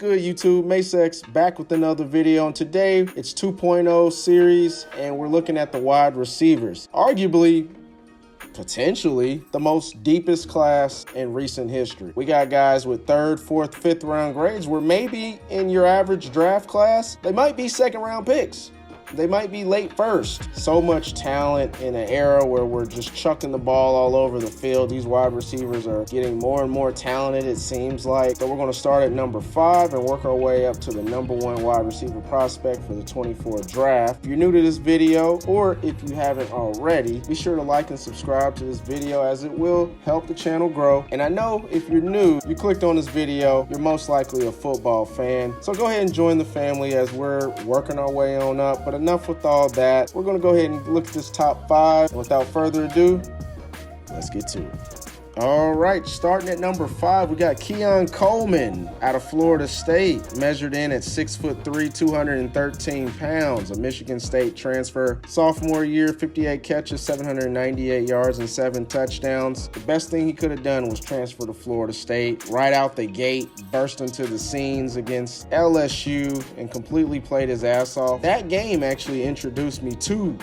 good, YouTube? Masex back with another video, and today it's 2.0 series, and we're looking at the wide receivers. Arguably, potentially, the most deepest class in recent history. We got guys with 3rd, 4th, 5th round grades where maybe in your average draft class, they might be 2nd round picks. They might be late first. So much talent in an era where we're just chucking the ball all over the field. These wide receivers are getting more and more talented, it seems like. So we're going to start at number 5 and work our way up to the number 1 wide receiver prospect for the 24 draft. If you're new to this video, or if you haven't already, be sure to like and subscribe to this video, as it will help the channel grow. And I know if you're new, you clicked on this video, you're most likely a football fan. So go ahead and join the family as we're working our way on up. But enough with all that. We're going to go ahead and look at this top 5. And without further ado, let's get to it. All right, starting at number 5, we got Coleman out of Florida State, measured in at 6'3", 213 pounds, a Michigan State transfer. Sophomore year, 58 catches, 798 yards, and 7 touchdowns. The best thing he could have done was transfer to Florida State. Right out the gate, burst into the scenes against LSU and completely played his ass off. That game actually introduced me to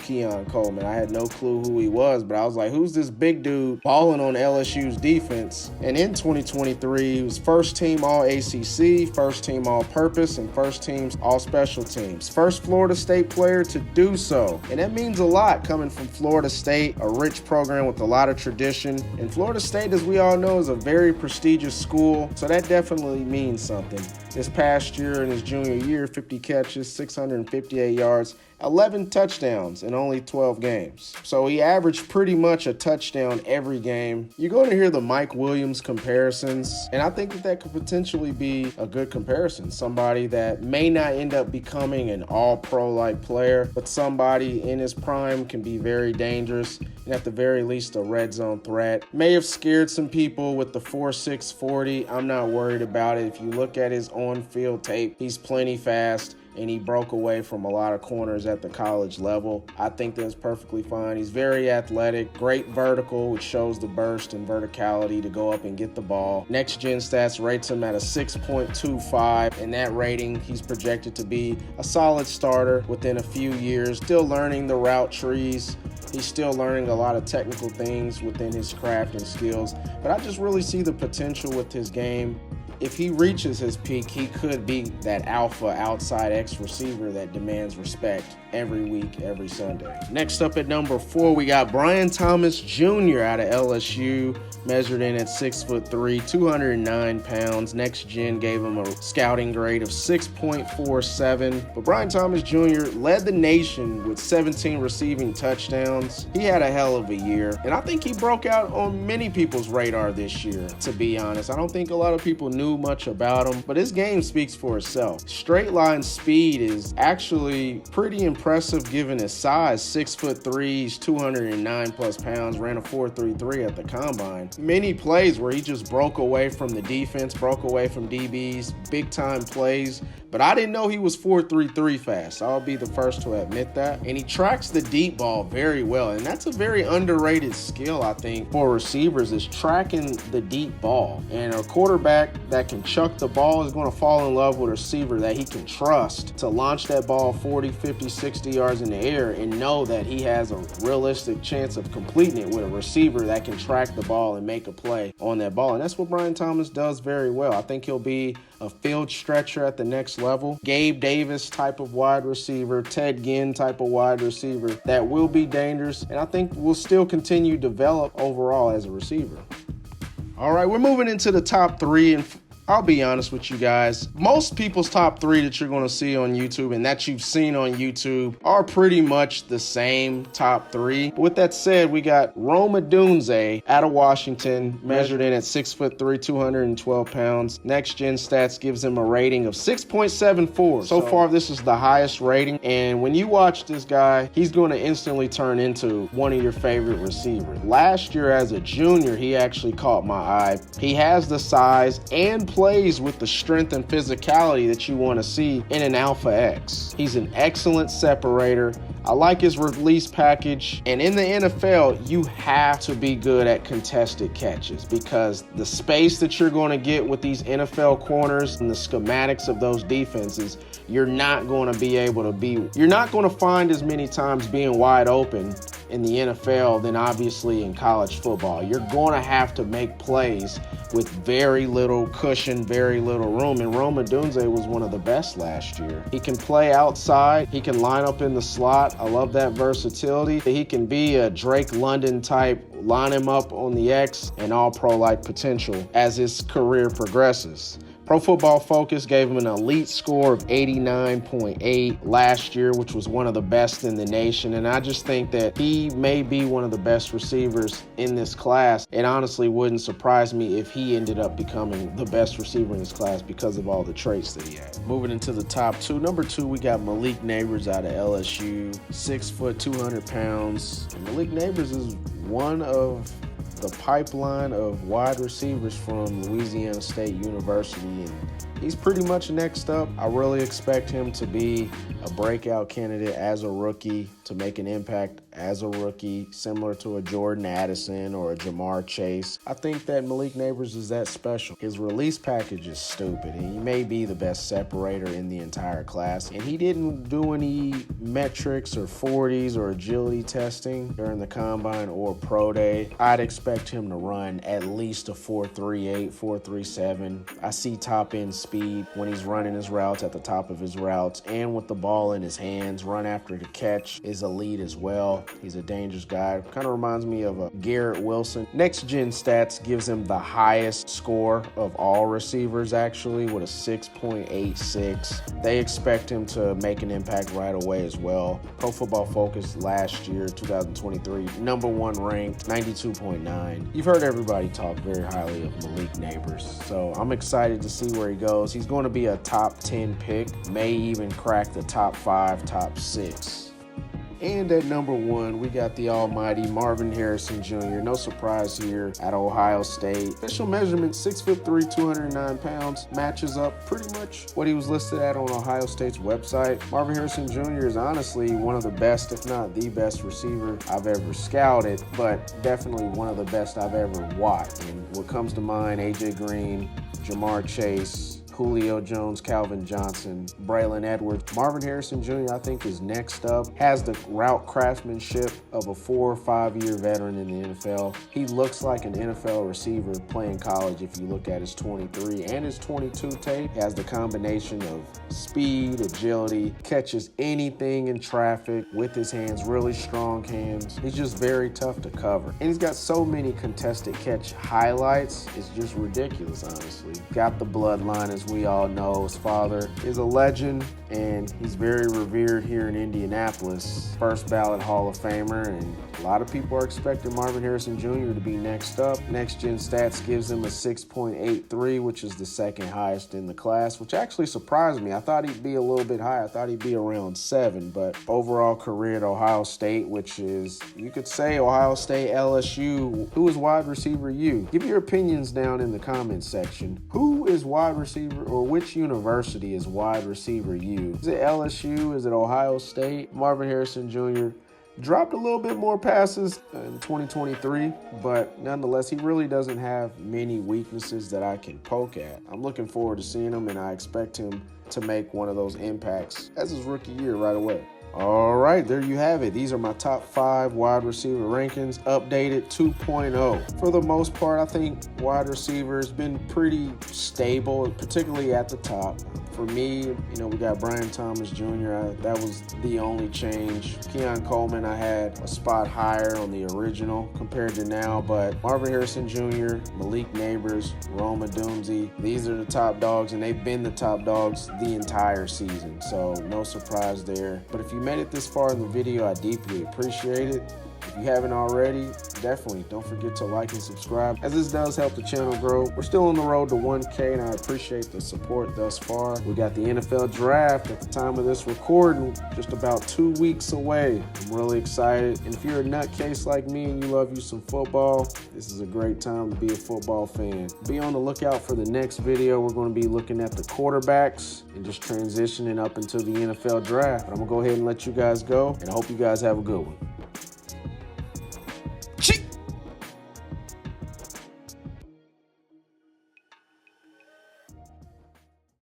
Coleman. I had no clue who he was, but I was like, who's this big dude balling on LSU's defense? And in 2023, he was first team All-ACC, first team All-Purpose, and first team All-Special Teams. First Florida State player to do so. And that means a lot coming from Florida State, a rich program with a lot of tradition. And Florida State, as we all know, is a very prestigious school, so that definitely means something. This past year, in his junior year, 50 catches, 658 yards, 11 touchdowns in only 12 games. So he averaged pretty much a touchdown every game. You're going to hear the Mike Williams comparisons, and I think that could potentially be a good comparison. Somebody that may not end up becoming an all-pro-like player, but somebody in his prime can be very dangerous, and at the very least a red zone threat. May have scared some people with the 4.6 40. I'm not worried about it. If you look at his on-field tape, he's plenty fast, and he broke away from a lot of corners at the college level. I think that's perfectly fine. He's very athletic, great vertical, which shows the burst and verticality to go up and get the ball. Next Gen Stats rates him at a 6.25. In that rating, he's projected to be a solid starter within a few years. Still learning the route trees. He's still learning a lot of technical things within his craft and skills, but I just really see the potential with his game. If he reaches his peak, he could be that alpha outside X receiver that demands respect every week, every Sunday. Next up at number 4, we got Brian Thomas Jr. out of LSU, measured in at 6'3", 209 pounds. Next Gen gave him a scouting grade of 6.47. But Brian Thomas Jr. led the nation with 17 receiving touchdowns. He had a hell of a year, and I think he broke out on many people's radar this year, to be honest. I don't think a lot of people knew much about him, but his game speaks for itself. Straight line speed is actually pretty impressive given his size. 6'3", he's 209 plus pounds, ran a 4.33 at the combine. Many plays where he just broke away from the defense, broke away from DBs, big time plays. But I didn't know he was 4.33 fast. I'll be the first to admit that. And he tracks the deep ball very well. And that's a very underrated skill, I think, for receivers, is tracking the deep ball. And a quarterback that can chuck the ball is going to fall in love with a receiver that he can trust to launch that ball 40, 50, 60 yards in the air and know that he has a realistic chance of completing it with a receiver that can track the ball and make a play on that ball. And that's what Brian Thomas does very well. I think he'll be a field stretcher at the next level. Gabe Davis type of wide receiver, Ted Ginn type of wide receiver that will be dangerous, and I think will still continue to develop overall as a receiver. All right, we're moving into the top 3, and I'll be honest with you guys, most people's top 3 that you're going to see on YouTube and that you've seen on YouTube are pretty much the same top 3. With that said, we got Rome Odunze out of Washington, measured in at 6'3", 212 pounds. Next Gen Stats gives him a rating of 6.74. So far, this is the highest rating. And when you watch this guy, he's going to instantly turn into one of your favorite receivers. Last year as a junior, he actually caught my eye. He has the size and plays with the strength and physicality that you want to see in an Alpha X. He's an excellent separator. I like his release package, and in the NFL, you have to be good at contested catches because the space that you're going to get with these NFL corners and the schematics of those defenses, you're not going to find as many times being wide open in the NFL than obviously in college football. You're going to have to make plays with very little cushion, very little room, and Rome Odunze was one of the best last year. He can play outside, he can line up in the slot. I love that versatility. He can be a Drake London type, line him up on the X, and all-pro-like potential as his career progresses. Pro Football Focus gave him an elite score of 89.8 last year, which was one of the best in the nation. And I just think that he may be one of the best receivers in this class. It honestly wouldn't surprise me if he ended up becoming the best receiver in this class because of all the traits that he had. Moving into the top two. Number 2, we got Malik Nabers out of LSU, 6 foot, 200 pounds. And Malik Nabers is one of the pipeline of wide receivers from Louisiana State University, and he's pretty much next up. I really expect him to be a breakout candidate as a rookie, to make an impact as a rookie, similar to a Jordan Addison or a Jamar Chase. I think that Malik Nabers is that special. His release package is stupid, and he may be the best separator in the entire class. And he didn't do any metrics or 40s or agility testing during the combine or pro day. I'd expect him to run at least a 4.38, 4.37. I see top end speed when he's running his routes at the top of his routes, and with the ball in his hands, run after the catch is elite as well. He's a dangerous guy. Kind of reminds me of a Garrett Wilson. Next Gen Stats gives him the highest score of all receivers, actually, with a 6.86. They expect him to make an impact right away as well. Pro Football Focus last year, 2023, number 1 ranked, 92.9. You've heard everybody talk very highly of Malik Nabers, so I'm excited to see where he goes. He's going to be a top 10 pick, may even crack the top 5, top 6. And at number 1, we got the almighty Marvin Harrison Jr. No surprise here at Ohio State. Official measurement, 6'3", 209 pounds. Matches up pretty much what he was listed at on Ohio State's website. Marvin Harrison Jr. is honestly one of the best, if not the best receiver I've ever scouted, but definitely one of the best I've ever watched. And what comes to mind, AJ Green, Jamar Chase, Julio Jones, Calvin Johnson, Braylon Edwards. Marvin Harrison Jr., I think, is next up. Has the route craftsmanship of a 4 or 5 year veteran in the NFL. He looks like an NFL receiver playing college if you look at his 23 and his 22 tape. He has the combination of speed, agility, catches anything in traffic with his hands, really strong hands. He's just very tough to cover. And he's got so many contested catch highlights. It's just ridiculous, honestly. Got the bloodline, as we all know. His father is a legend, and he's very revered here in Indianapolis. First ballot Hall of Famer, and a lot of people are expecting Marvin Harrison Jr. to be next up. Next Gen Stats gives him a 6.83, which is the second highest in the class, which actually surprised me. I thought he'd be a little bit higher. I thought he'd be around 7, but overall career at Ohio State, which is, you could say Ohio State, LSU. Who is wide receiver you? Give your opinions down in the comments section. Who is wide receiver, or which university is wide receiver you? Is it LSU? Is it Ohio State? Marvin Harrison Jr. dropped a little bit more passes in 2023, but nonetheless, he really doesn't have many weaknesses that I can poke at. I'm looking forward to seeing him, and I expect him to make one of those impacts as his rookie year right away. All right, there you have it. These are my top 5 wide receiver rankings, updated 2.0. For the most part, I think wide receiver has been pretty stable, particularly at the top. For me, we got Brian Thomas Jr. That was the only change. Keon Coleman, I had a spot higher on the original compared to now, but Marvin Harrison Jr., Malik Nabers, Rome Odunze, these are the top dogs, and they've been the top dogs the entire season, so no surprise there. But if you made it this far in the video, I deeply appreciate it. If you haven't already, definitely don't forget to like and subscribe, as this does help the channel grow. We're still on the road to 1K, and I appreciate the support thus far. We got the NFL draft at the time of this recording, just about 2 weeks away. I'm really excited. And if you're a nutcase like me and you love you some football, this is a great time to be a football fan. Be on the lookout for the next video. We're going to be looking at the quarterbacks and just transitioning up into the NFL draft. But I'm going to go ahead and let you guys go, and I hope you guys have a good one.